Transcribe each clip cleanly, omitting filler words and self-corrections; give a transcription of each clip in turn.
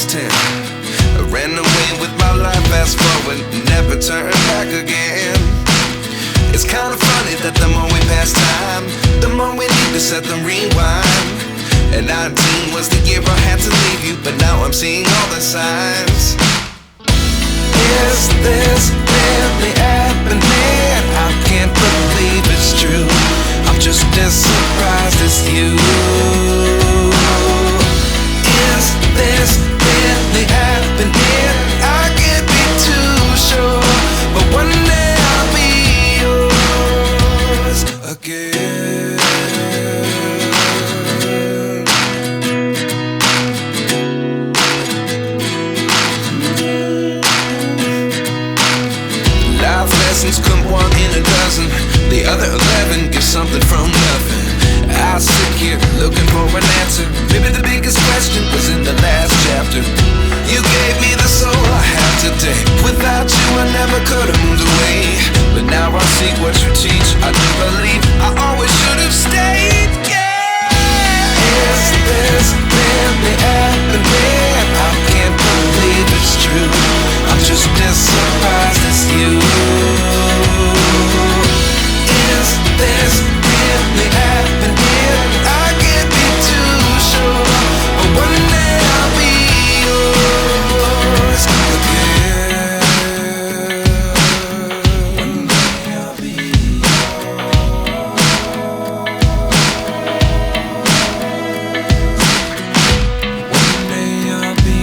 10. I ran away with my life, fast forward, never turn back again. It's kinda funny that the more we pass time, the more we need to set the rewind. And 19 was the year I had to leave you, but now I'm seeing all the signs. Is this really happening? I can't believe it's true. I'm just as surprised as you. Is this really happening? I can't be too sure, but one day I'll be yours again. Life lessons come one in a dozen. The other 11 get something from nothing. I sit here looking for an answer. Maybe the biggest question was in the last chapter. You gave me the soul I have today. Without you I never could have moved away. But now I see what you teach. I do believe I always should have stayed. Yeah. Is this really happening? I can't believe it's true. I'm just as surprised as you. Is this really happening? I can't be too sure, but one day I'll be yours again. One day I'll be yours. One day I'll be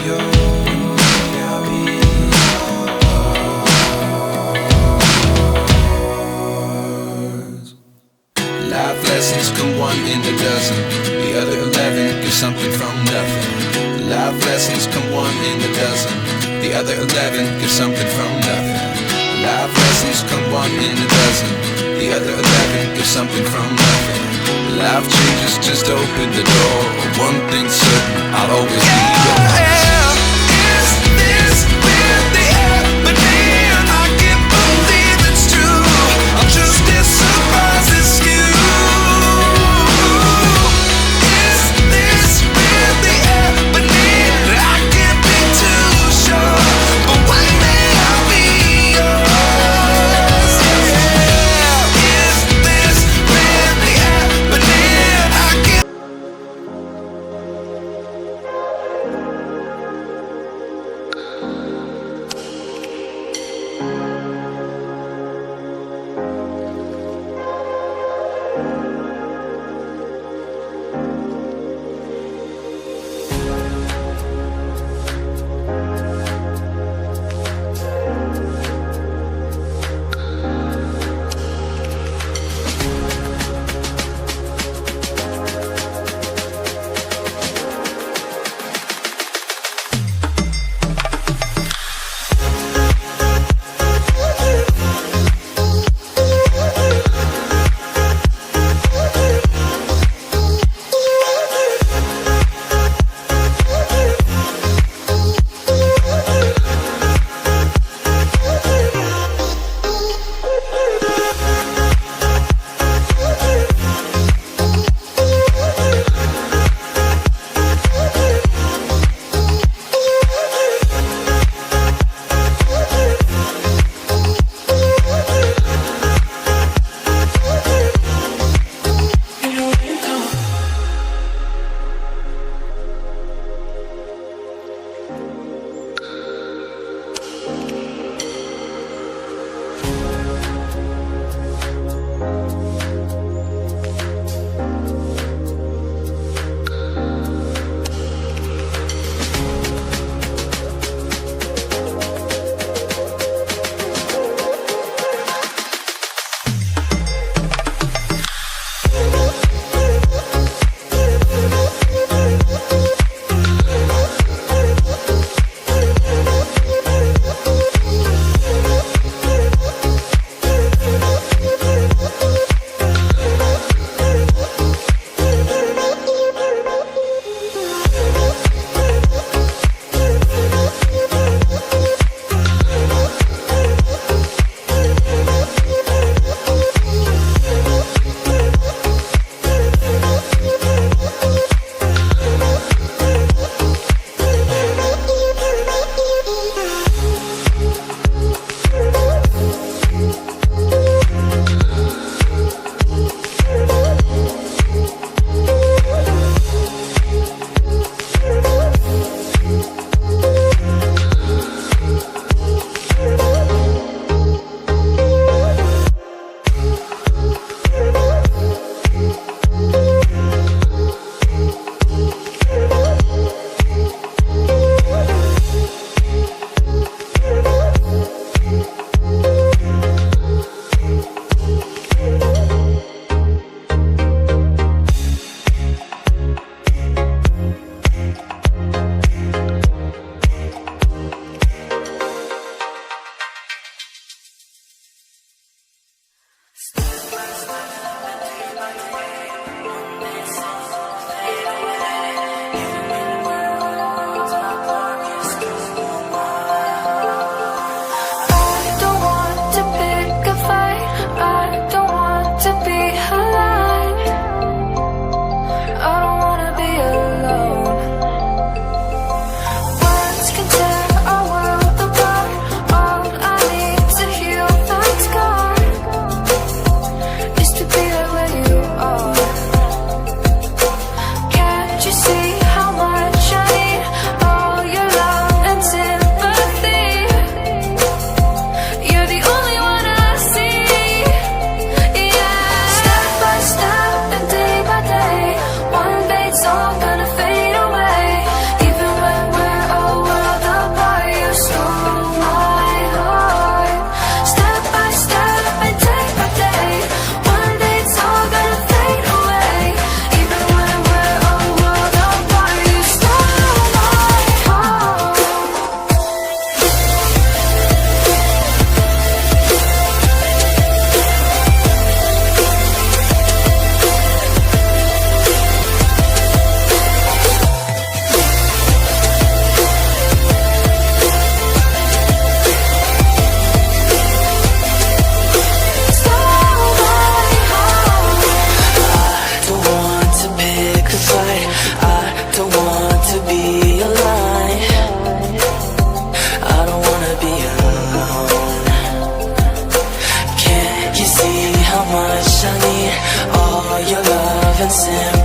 yours. One day I'll be yours. Life lessons come one in a dozen. The other 11 give something from nothing. Life lessons come one in a dozen. The other 11 give something from nothing. Life lessons come one in a dozen. The other 11 give something from nothing. Life changes just open the door. One thing's certain, I'll always be yours. Is this really happening? I can't believe it's true. I'm just as surprised as you. Is this really happening? I can't be too sure, but one day I'll be yours. Yeah. Is this really happening? I can't.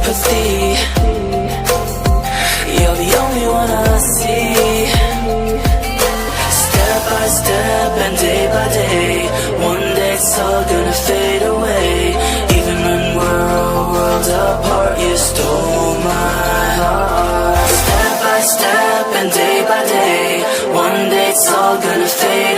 sympathy. You're the only one I see. Step by step and day by day, one day it's all gonna fade away. Even when we're a world apart, you stole my heart. Step by step and day by day, one day it's all gonna fade away.